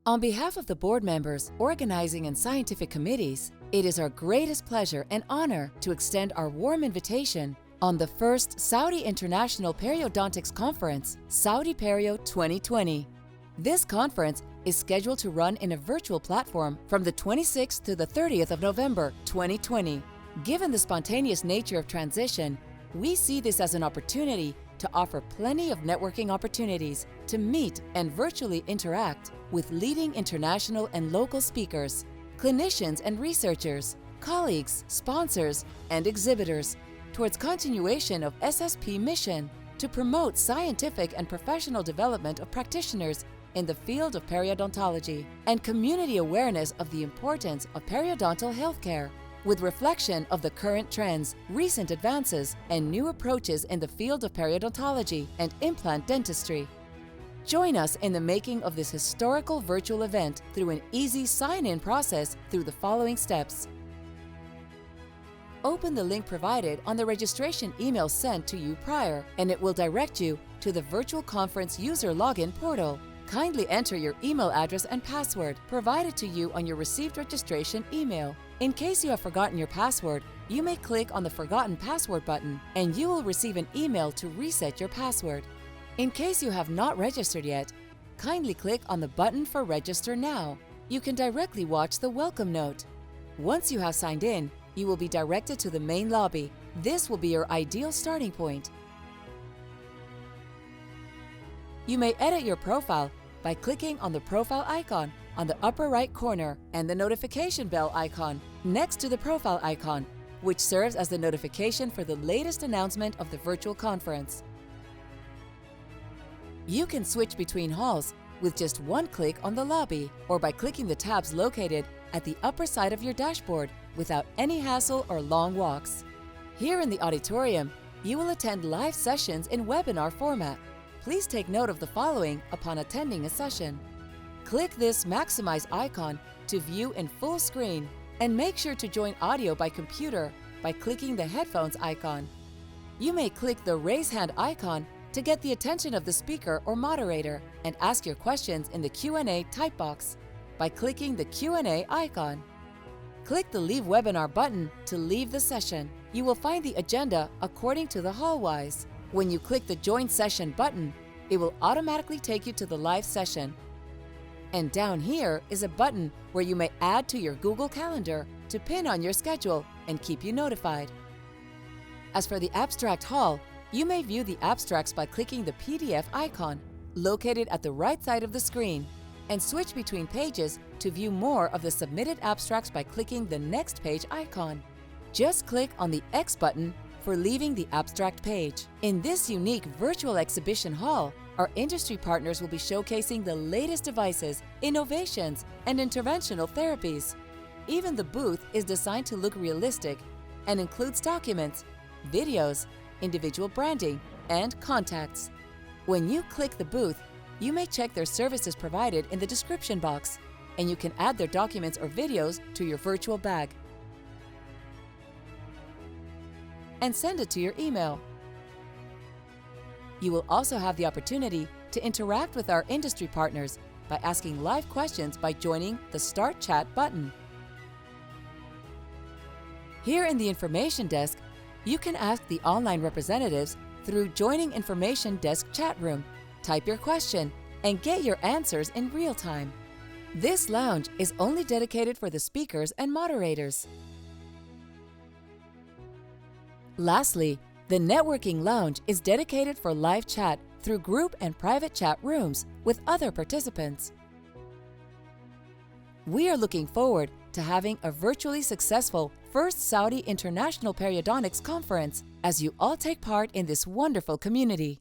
On behalf of the board members, organizing and scientific committees, it is our greatest pleasure and honor to extend our warm invitation on the first Saudi International Periodontics Conference, Saudi Perio 2020. This conference is scheduled to run in a virtual platform from the 26th to the 30th of November 2020. Given the spontaneous nature of transition, we see this as an opportunity to offer plenty of networking opportunities to meet and virtually interact with leading international and local speakers, clinicians and researchers, colleagues, sponsors, and exhibitors towards continuation of SSP mission to promote scientific and professional development of practitioners in the field of periodontology and community awareness of the importance of periodontal healthcare, with reflection of the current trends, recent advances, and new approaches in the field of periodontology and implant dentistry. Join us in the making of this historical virtual event through an easy sign-in process through the following steps. Open the link provided on the registration email sent to you prior, and it will direct you to the virtual conference user login portal. Kindly enter your email address and password provided to you on your received registration email. In case you have forgotten your password, you may click on the Forgotten Password button and you will receive an email to reset your password. In case you have not registered yet, kindly click on the button for Register Now. You can directly watch the welcome note. Once you have signed in, you will be directed to the main lobby. This will be your ideal starting point. You may edit your profile by clicking on the profile icon on the upper right corner and the notification bell icon next to the profile icon, which serves as the notification for the latest announcement of the virtual conference. You can switch between halls with just one click on the lobby or by clicking the tabs located at the upper side of your dashboard without any hassle or long walks. Here in the auditorium, you will attend live sessions in webinar format. Please take note of the following upon attending a session. Click this Maximize icon to view in full screen and make sure to join audio by computer by clicking the headphones icon. You may click the Raise Hand icon to get the attention of the speaker or moderator and ask your questions in the Q&A type box by clicking the Q&A icon. Click the Leave Webinar button to leave the session. You will find the agenda according to the hallwise. When you click the Join Session button, it will automatically take you to the live session. And down here is a button where you may add to your Google Calendar to pin on your schedule and keep you notified. As for the abstract hall, you may view the abstracts by clicking the PDF icon located at the right side of the screen and switch between pages to view more of the submitted abstracts by clicking the Next Page icon. Just click on the X button for leaving the abstract page. In this unique virtual exhibition hall, our industry partners will be showcasing the latest devices, innovations, and interventional therapies. Even the booth is designed to look realistic and includes documents, videos, individual branding, and contacts. When you click the booth, you may check their services provided in the description box, and you can add their documents or videos to your virtual bag and send it to your email. You will also have the opportunity to interact with our industry partners by asking live questions by joining the Start Chat button. Here in the Information Desk, you can ask the online representatives through Joining Information Desk chat room, type your question, and get your answers in real time. This lounge is only dedicated for the speakers and moderators. Lastly, the Networking Lounge is dedicated for live chat through group and private chat rooms with other participants. We are looking forward to having a virtually successful first Saudi International Periodontics Conference as you all take part in this wonderful community.